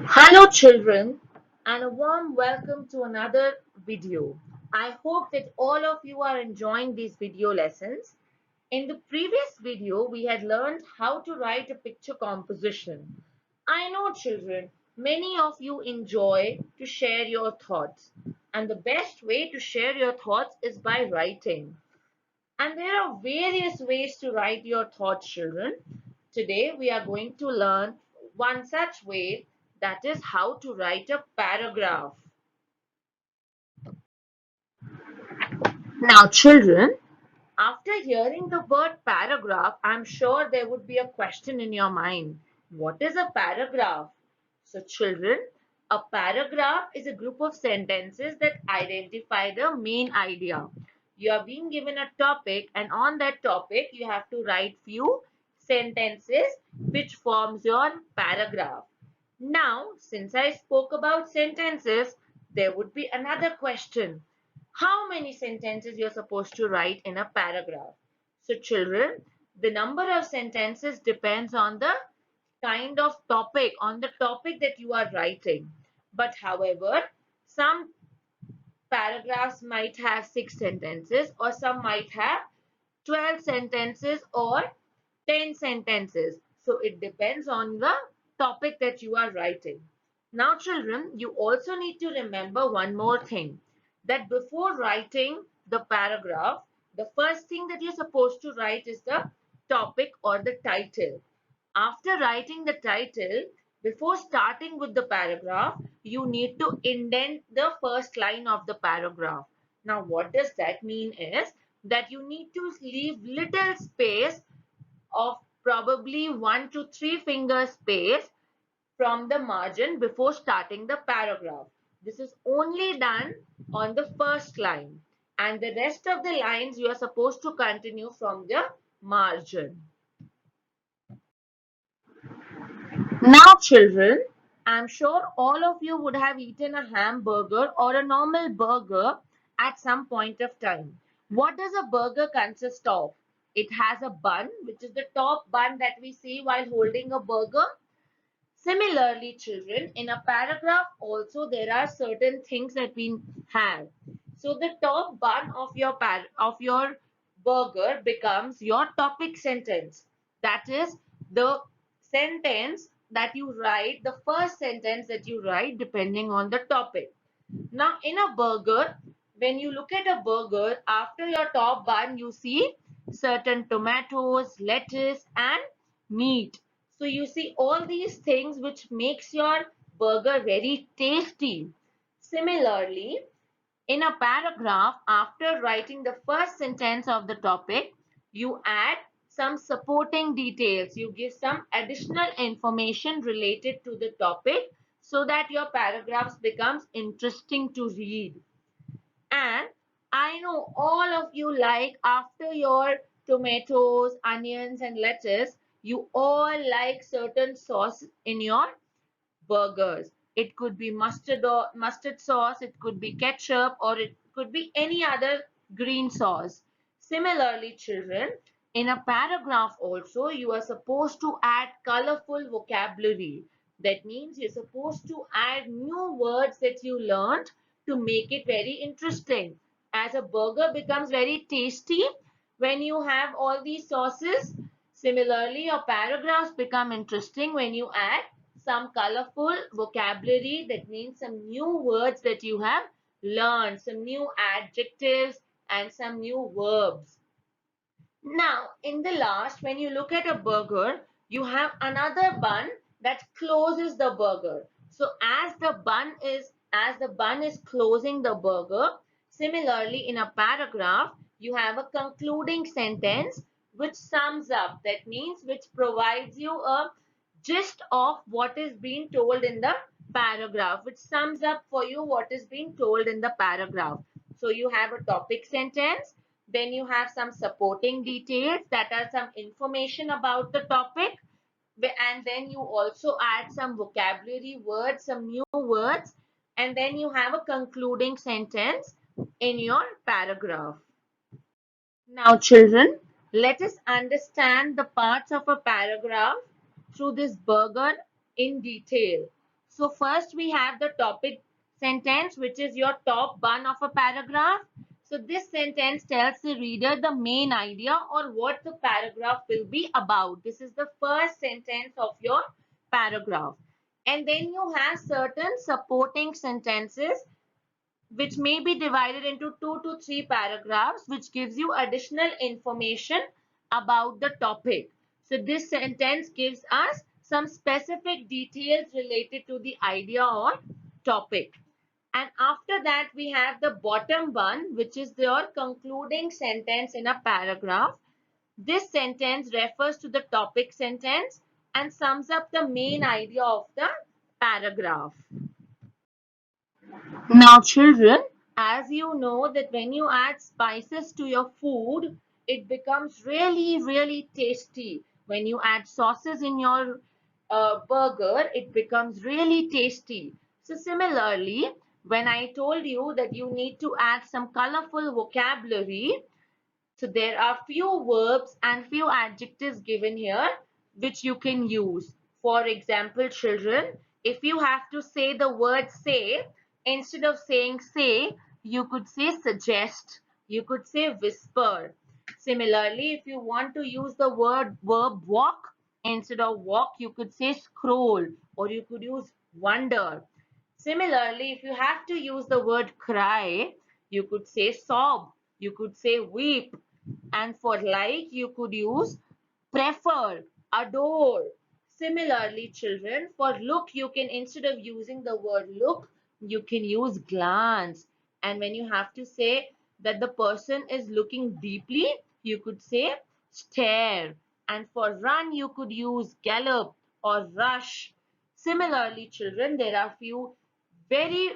Hello children and a warm welcome to another video. I hope that all of you are enjoying these video lessons. In the previous video, we had learned how to write a picture composition. I know children, many of you enjoy to share your thoughts, and the best way to share your thoughts is by writing. And there are various ways to write your thoughts, children. Today we are going to learn one such way, that is how to write a paragraph. Now, children, after hearing the word paragraph, I'm sure there would be a question in your mind. What is a paragraph? So, children, a paragraph is a group of sentences that identify the main idea. You are being given a topic, and on that topic, you have to write few sentences which forms your paragraph. Now, since I spoke about sentences, there would be another question. How many sentences you're supposed to write in a paragraph? So children, the number of sentences depends on the kind of topic, on the topic that you are writing. But however, some paragraphs might have 6 sentences, or some might have 12 sentences or 10 sentences. So it depends on the topic that you are writing. Now, children, you also need to remember one more thing, that before writing the paragraph, the first thing that you're supposed to write is the topic or the title. After writing the title, before starting with the paragraph, you need to indent the first line of the paragraph. Now, what does that mean is that you need to leave little space of probably 1 to 3 finger space from the margin before starting the paragraph. This is only done on the first line, and the rest of the lines you are supposed to continue from the margin. Now, children, I'm sure all of you would have eaten a hamburger or a normal burger at some point of time. What does a burger consist of? It has a bun, which is the top bun that we see while holding a burger. Similarly, children, in a paragraph also there are certain things that we have. So the top bun of your burger becomes your topic sentence. That is the sentence that you write, the first sentence that you write depending on the topic. Now, in a burger, when you look at a burger, after your top bun, you see certain tomatoes, lettuce, and meat. So you see all these things which makes your burger very tasty. Similarly, in a paragraph, after writing the first sentence of the topic, you add some supporting details. You give some additional information related to the topic so that your paragraphs becomes interesting to read. And I know all of you like, after your tomatoes, onions, and lettuce, you all like certain sauce in your burgers. It could be mustard sauce, it could be ketchup, or it could be any other green sauce. Similarly, children, in a paragraph also, you are supposed to add colorful vocabulary. That means you're supposed to add new words that you learned to make it very interesting. As a burger becomes very tasty when you have all these sauces, similarly, your paragraphs become interesting when you add some colorful vocabulary. That means some new words that you have learned, some new adjectives, and some new verbs. Now, in the last, when you look at a burger, you have another bun that closes the burger. So as the bun is closing the burger, similarly in a paragraph, you have a concluding sentence which sums up. That means which provides you a gist of what is being told in the paragraph, which sums up for you what is being told in the paragraph. So you have a topic sentence, then you have some supporting details that are some information about the topic, and then you also add some vocabulary words, some new words, and then you have a concluding sentence in your paragraph. Now, children, let us understand the parts of a paragraph through this burger in detail. So first we have the topic sentence, which is your top one of a paragraph. So this sentence tells the reader the main idea or what the paragraph will be about. This is the first sentence of your paragraph. And then you have certain supporting sentences which may be divided into 2 to 3 paragraphs, which gives you additional information about the topic. So this sentence gives us some specific details related to the idea or topic. And after that, we have the bottom one, which is your concluding sentence in a paragraph. This sentence refers to the topic sentence and sums up the main idea of the paragraph. Now, children, as you know that when you add spices to your food, it becomes really, really tasty. When you add sauces in your burger, it becomes really tasty. So similarly, when I told you that you need to add some colorful vocabulary, so there are few verbs and few adjectives given here which you can use. For example, children, if you have to say the word say, instead of saying say, you could say suggest, you could say whisper. Similarly, if you want to use the verb walk, instead of walk, you could say scroll or you could use wonder. Similarly, if you have to use the word cry, you could say sob, you could say weep, and for like, you could use prefer, adore. Similarly, children, for look, you can, instead of using the word look, you can use glance. And when you have to say that the person is looking deeply, you could say stare. And for run, you could use gallop or rush. Similarly, children, there are few very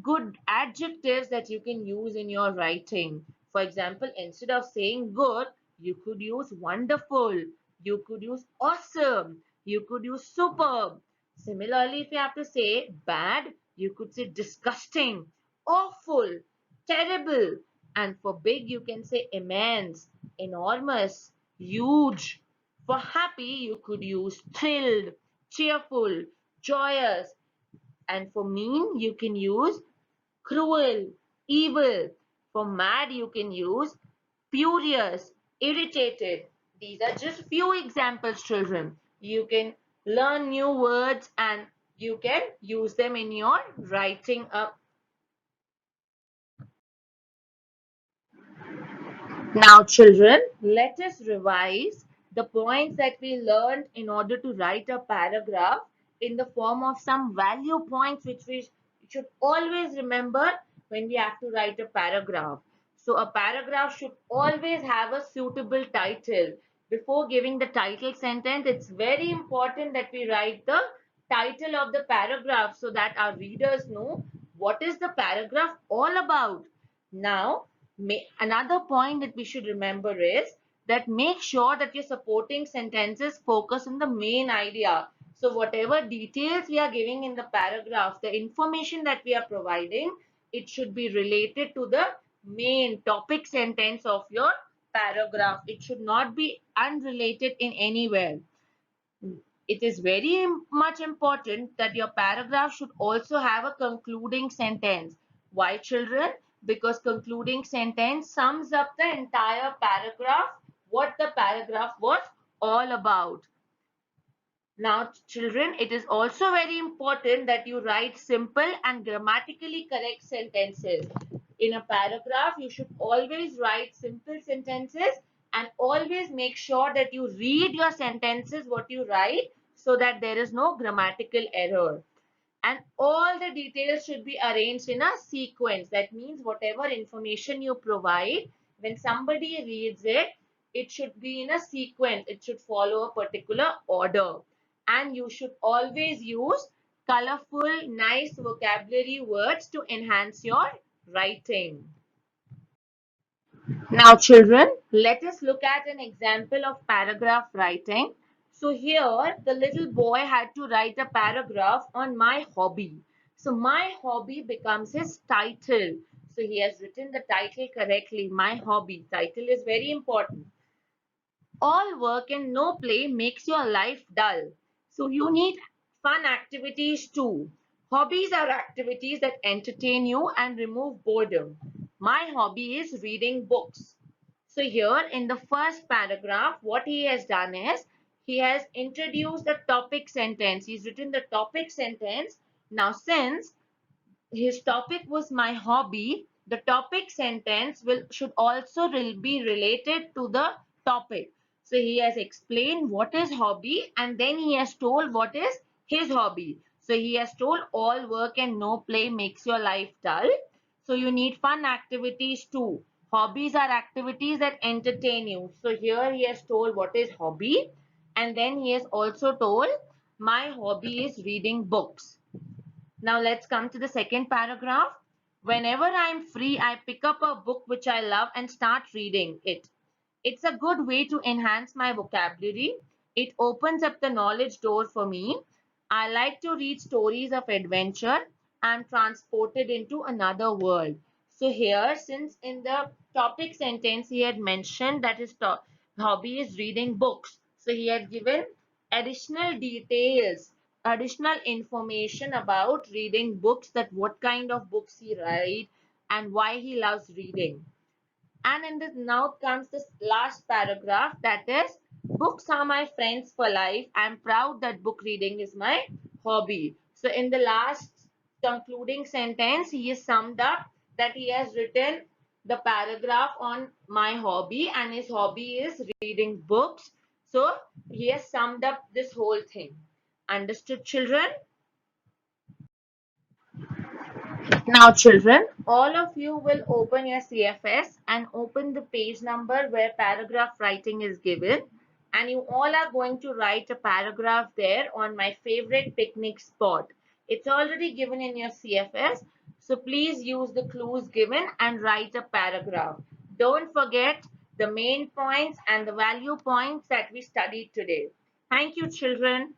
good adjectives that you can use in your writing. For example, instead of saying good, you could use wonderful, you could use awesome, you could use superb. Similarly, if you have to say bad, you could say disgusting, awful, terrible. And for big, you can say immense, enormous, huge. For happy, you could use thrilled, cheerful, joyous. And for mean, you can use cruel, evil. For mad, you can use furious, irritated. These are just few examples, children. You can learn new words and you can use them in your writing up. Now, children, let us revise the points that we learned in order to write a paragraph in the form of some value points which we should always remember when we have to write a paragraph. So, a paragraph should always have a suitable title. Before giving the title sentence, it's very important that we write the title of the paragraph so that our readers know what is the paragraph all about. Now, another point that we should remember is that make sure that your supporting sentences focus on the main idea. So whatever details we are giving in the paragraph, the information that we are providing, it should be related to the main topic sentence of your paragraph. It should not be unrelated in anywhere. It is very much important that your paragraph should also have a concluding sentence. Why, children? Because concluding sentence sums up the entire paragraph, what the paragraph was all about. Now, children, it is also very important that you write simple and grammatically correct sentences. In a paragraph, you should always write simple sentences and always make sure that you read your sentences, what you write, so that there is no grammatical error. And all the details should be arranged in a sequence. That means whatever information you provide, when somebody reads it, it should be in a sequence. It should follow a particular order. And you should always use colorful, nice vocabulary words to enhance your writing. Now, children, let us look at an example of paragraph writing. So here, the little boy had to write a paragraph on my hobby. So my hobby becomes his title. So he has written the title correctly. My hobby. Title is very important. All work and no play makes your life dull. So you need Fun activities too. Hobbies are activities that entertain you and remove boredom. My hobby is reading books. So here in the first paragraph, what he has done is he has introduced the topic sentence. He's written the topic sentence. Now, since his topic was my hobby, the topic sentence will should also be related to the topic. So he has explained what is hobby and then he has told what is his hobby. So he has told all work and no play makes your life dull. So you need fun activities too. Hobbies are activities that entertain you. So here he has told what is hobby and then he has also told my hobby is reading books. Now let's come to the second paragraph. Whenever I'm free, I pick up a book which I love and start reading it. It's a good way to enhance my vocabulary. It opens up the knowledge door for me. I like to read stories of adventure. I'm transported into another world. So here, since in the topic sentence he had mentioned that his hobby is reading books. So he had given additional details, additional information about reading books, that what kind of books he writes and why he loves reading. And in this now comes this last paragraph, that is, books are my friends for life. I'm proud that book reading is my hobby. So in the last concluding sentence, he has summed up that he has written the paragraph on my hobby and his hobby is reading books. So he has summed up this whole thing. Understood, children? Now, children, all of you will open your CFS and open the page number where paragraph writing is given. And you all are going to write a paragraph there on my favorite picnic spot. It's already given in your CFS. So please use the clues given and write a paragraph. Don't forget the main points and the value points that we studied today. Thank you, children.